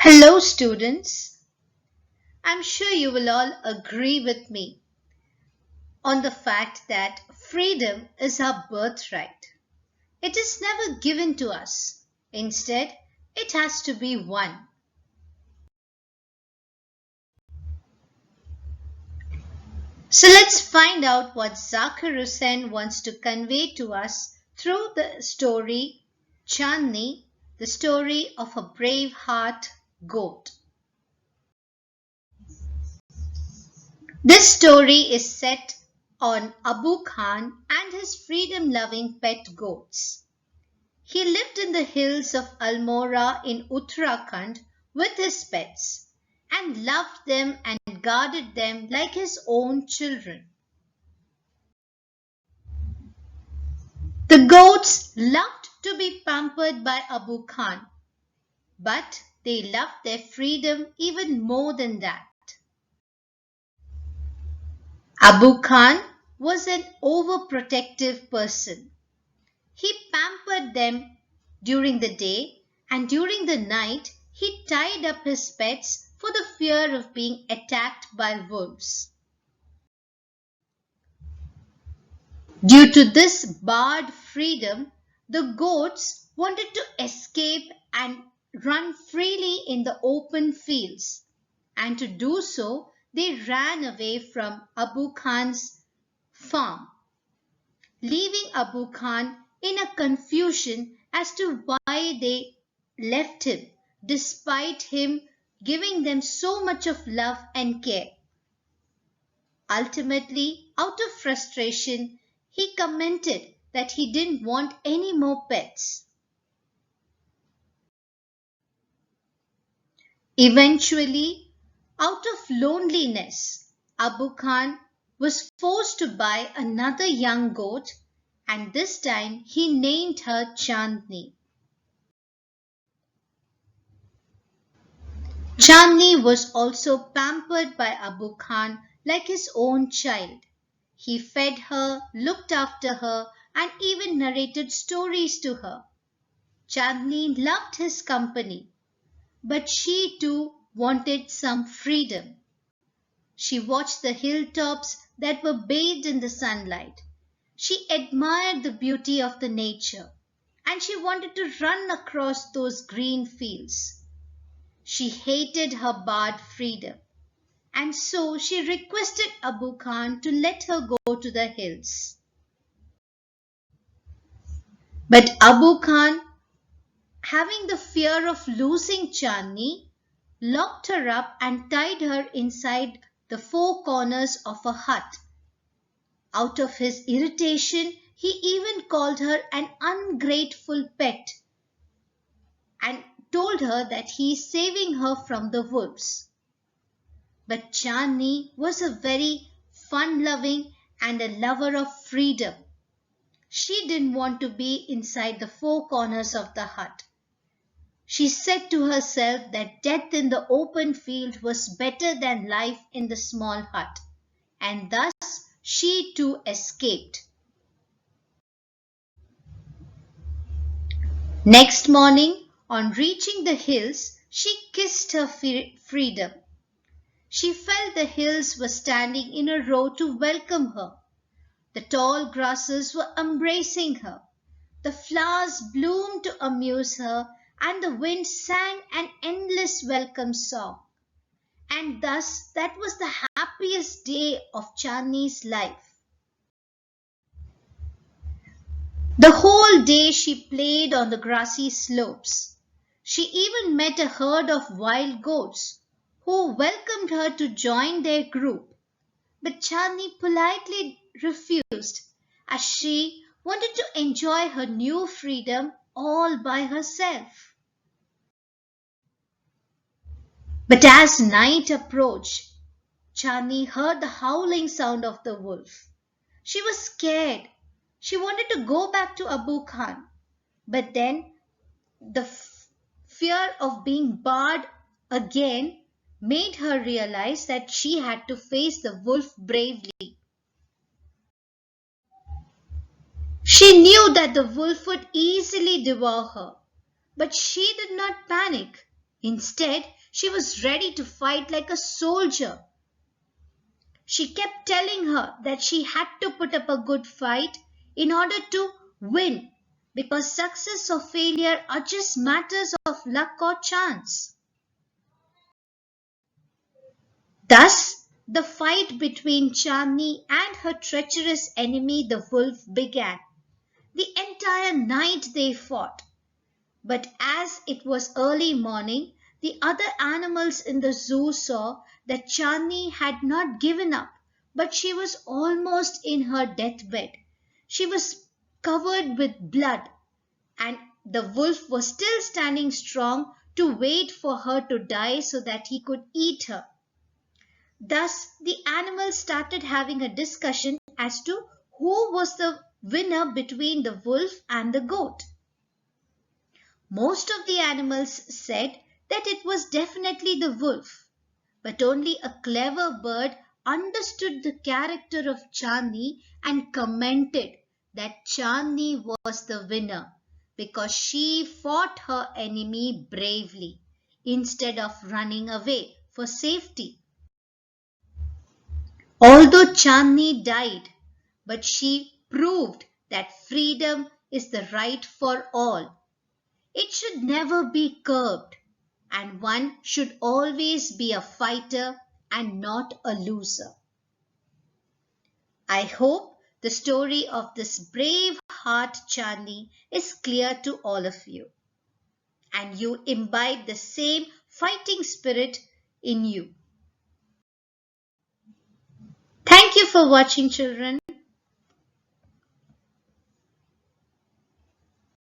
Hello, students. I'm sure you will all agree with me on the fact that freedom is our birthright. It is never given to us. Instead, it has to be won. So let's find out what Zakir Hussain wants to convey to us through the story Chandni, the story of a brave heart goat. This story is set on Abu Khan and his freedom-loving pet goats. He lived in the hills of Almora in Uttarakhand with his pets and loved them and guarded them like his own children. The goats loved to be pampered by Abu Khan, but they loved their freedom even more than that. Abu Khan was an overprotective person. He pampered them during the day, and during the night he tied up his pets for the fear of being attacked by wolves. Due to this barred freedom, the goats wanted to escape and run freely in the open fields, and to do so they ran away from Abu Khan's farm, leaving Abu Khan in a confusion as to why they left him, despite him giving them so much of love and care. Ultimately, out of frustration, he commented that he didn't want any more pets. Eventually, out of loneliness, Abu Khan was forced to buy another young goat, and this time he named her Chandni. Chandni was also pampered by Abu Khan like his own child. He fed her, looked after her, and even narrated stories to her. Chandni loved his company, but she too wanted some freedom. She watched the hilltops that were bathed in the sunlight. She admired the beauty of the nature, and she wanted to run across those green fields. She hated her barred freedom, and so she requested Abu Khan to let her go to the hills. But Abu Khan, having the fear of losing Chandni, locked her up and tied her inside the four corners of a hut. Out of his irritation, he even called her an ungrateful pet and told her that he is saving her from the wolves. But Chandni was a very fun-loving and a lover of freedom. She didn't want to be inside the four corners of the hut. She said to herself that death in the open field was better than life in the small hut, and thus she too escaped. Next morning, on reaching the hills, she kissed her freedom. She felt the hills were standing in a row to welcome her. The tall grasses were embracing her. The flowers bloomed to amuse her, and the wind sang an endless welcome song. And thus that was the happiest day of Chandni's life. The whole day she played on the grassy slopes. She even met a herd of wild goats who welcomed her to join their group. But Chandni politely refused, as she wanted to enjoy her new freedom all by herself. But as night approached, Chandni heard the howling sound of the wolf. She was scared. She wanted to go back to Abu Khan, but then the fear of being barred again made her realize that she had to face the wolf bravely. She knew that the wolf would easily devour her, but she did not panic. Instead, she was ready to fight like a soldier. She kept telling her that she had to put up a good fight in order to win because success or failure are just matters of luck or chance. Thus, the fight between Chandni and her treacherous enemy the wolf began. The entire night they fought. But as it was early morning, the other animals in the zoo saw that Chandni had not given up, but she was almost in her deathbed. She was covered with blood, and the wolf was still standing strong to wait for her to die so that he could eat her. Thus, the animals started having a discussion as to who was the winner between the wolf and the goat. Most of the animals said that it was definitely the wolf, but only a clever bird understood the character of Chandni and commented that Chandni was the winner because she fought her enemy bravely instead of running away for safety. Although Chandni died, but she proved that freedom is the right for all. It should never be curbed, and one should always be a fighter and not a loser. I hope the story of this brave heart Chandni is clear to all of you, and you imbibe the same fighting spirit in you. Thank you for watching, children.